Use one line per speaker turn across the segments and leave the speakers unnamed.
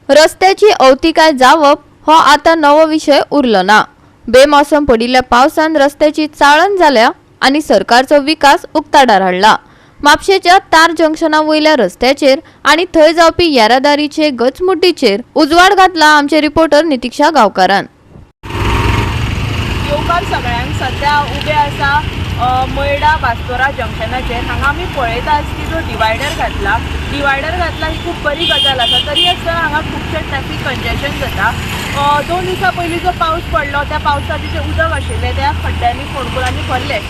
रस्त्याची अवतिकाय जावप हो आता नवो विषय उरलो ना। बेमौसम पडिल्ल्या पावसान रस्त्याची चाळण जाल्या आणि सरकारचो विकास उक्ताडार हाडला। म्हापशेच्या तार जंक्शना वयल्या रस्त्याचेर आणि थंय जावपी येरादारीचे गचमुड्डीचेर उजवाड घातला आमचे रिपोर्टर नितीक्षा गांवकारान।
येवकार सगळ्यांक सध्या उबे आसा मैडा बास्तोरा जंक्शनाचेर। हांगा आमी पळयतात की जो डिवायडर घातला ही खूप बरी गजाल आसा। तरी आसतना हांगा खुबशे ट्रॅफिक कंजेशन जाता। 2 दिसां पयलीं जो पावस पडलो त्या पावसाचें जें उदक आशिल्लें त्या खड्ड्यांनी फोंडकुलांनी भरलें।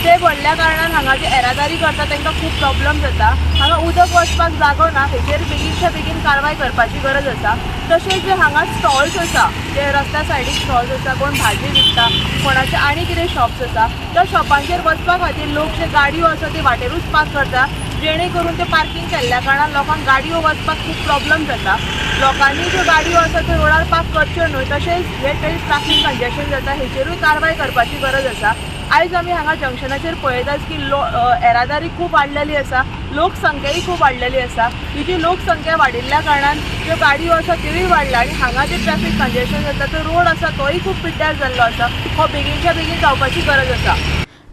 ते भरल्या कारणान हांगा जे येरादारी करता तांकां खूब प्रॉब्लम जाता। हांगा उदक वचपाक जागो ना, हेचेर बेगीनच्या बेगीन कारवाय करपाची गरज आसा। तशेंच जे हांगा स्टॉल्स आसा, जे रस्त्या सायडीक स्टॉल्स आसा, कोण भाजी विकता, कोणाचे आनी कितें शॉप्स आसा, त्या शॉपांचेर वचपा खातीर लोक जे गाडयो आसा ते वाटेरूच पार्क करता, जेणे करून ते पार्किंग केल्ल्या कारणान लोकांक गाडयो वचपाक खूब प्रॉब्लम जाता। लोकांनी ज्यो गाडयो आसा त्यो रोडार पार्क करच्यो न्हय, तशेंच हे ट्रॅफिक कंजेशन जाता, हेचेरूय कारवाय करपाची गरज आसा। आयज आमी हांगा जंक्शनाचेर पळयतात की येरादारी खूब वाडलेली आसा, लोकसंख्याय खूब वाडलेली आसा। ही जी लोकसंख्या वाडिल्ल्या कारणान ज्यो गाडयो आसा त्योय वाडला आणि हांगा जे ट्रॅफिक कंजेशन जाता तो रोड आसा तोय खूब पिड्ड्यार जाल्लो आसा। हो बेगीनच्या बेगीन जावपाची गरज आसा।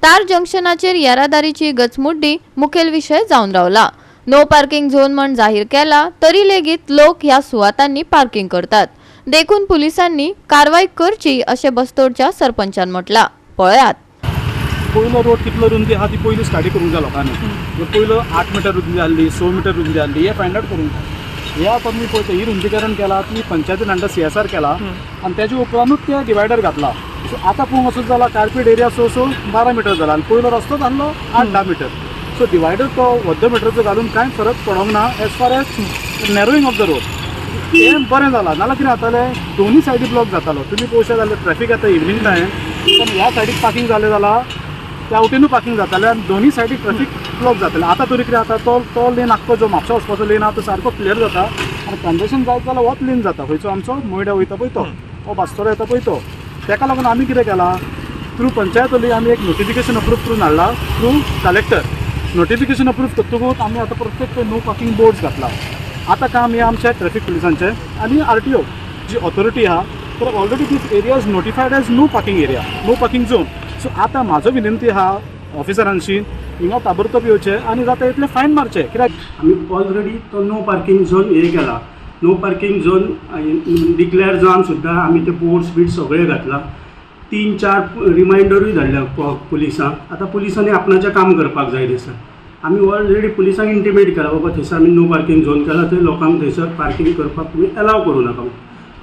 तार जंक्शनाचेर येरादारीची गचमुड्डी मुखेल विषय जावन रावला। नो पार्किंग झोन म्हण जाहीर केला तरी लेगीत लोक ह्या सुवातांनी पार्किंग करतात। देखून पुलिसांनी कारवाई करची अशें बस्तोडच्या सरपंचान म्हटला। पळयात।
पयलो रोड कितलो रुंदी आहा ती पयली स्टाडी करूंक जाय लोकांनी। पयलो 8 मीटर रुंदी जाल्ली, 6 मीटर रुंदी जाल्ली, हे फायंड आउट करूंक जाय। ह्या पमी पळयता ही रुंदीकरण केला, ती पंचायतीन अंडर CSR केला आणि त्याच्या उपरांतूच ते डिवायडर घातला। सो आतां पळोवंक वचत जाल्यार कार्पेट एरिया 12 मीटर जाला आणि पयलो रस्तो जाल्लो 8-10 मीटर। सो डिवायडर तो 10 मीटरचो घालून कांय फरक पडोंक ना as far as narrowing of the road. हें बरें जालां, नाल्यार कितें जातालें दोनी सायडी ब्लॉक जातालो। तुमी पळोवशे जाल्यार ट्रॅफिक येता इवनिंग टायम, पण ह्या सायडीक पार्किंग जालें जाल्यार त्या वटेनूय पार्किंग जातालें आनी दोनी सायडीक ट्रॅफिक ब्लॉक जातालें। आतां तरी कितें जाता तो लेन आख्खो जो म्हापसा वचपाचो लेन आहा तो सारको क्लियर जाता आनी कंजेशन जायत जाल्यार होच लेन जाता। खंयचो आमचो मैडा वयता पळय तो बास्तोरा येता पळय तो। ताका लागून आमी कितें केलां, थ्रू पंचायत वली आमी एक नोटिफिकेशन अप्रूव करून हाडला थ्रू कलेक्टर। नोटिफिकेशन अप्रूव करतकूच आमी आतां प्रत्येक नो पार्किंग बोर्ड्स घातला। आतां काम हे आमचे ट्रॅफिक पुलिसांचे आनी RTO जी ऑथॉरिटी आहा तर already this area is notified as no parking area, no parking zone. So आतां म्हाजो विनंती आहा ऑफिसरांशी हिंगा ताबडतोब येवचे आनी जाता तितले फायन मारचे। कित्याक
आमी ऑलरेडी तो नो पार्किंग झोन हे केला, नो पार्किंग झोन डिक्लेअर जावन सुद्दां आमी ते बोर्ड्स बीट सगळे घातला। 3-4 रिमांयडरूय धाडल्या पुलिसांक। आतां पुलिसांनी आपणाचें काम करपाक जाय दिसता। आमी ऑलरेडी पुलिसांक इंटिमेट केला बाबा थंयसर आमी नो पार्किंग झोन केला, थंय लोकांक थंयसर पार्किंग करपाक तुमी अलाव करूं नाका।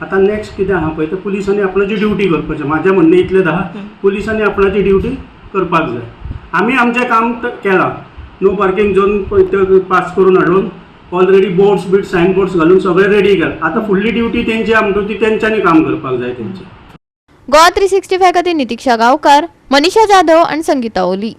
आतां नेक्स्ट कितें आहा पळय ते पुलिसांनी आपणाची ड्युटी करपाचें। म्हाजें म्हणणें इतलेंच आहा, पुलिसांनी आपणाची ड्युटी करपाक जाय। आमी आमचें काम केलां, नो पार्किंग झोन पास करून हाडून ऑलरेडी बोर्ड्स बीट सायन बोर्ड्स घालून सगळे रेडी केला। आतां फुडली ड्युटी तेंची आमकां ती तेंच्यांनी काम करपाक जाय तेंचे।
गोवा 365 खातीर नितीक्षा गांवकार, मनीषा जाधव आणि संगीता ओली।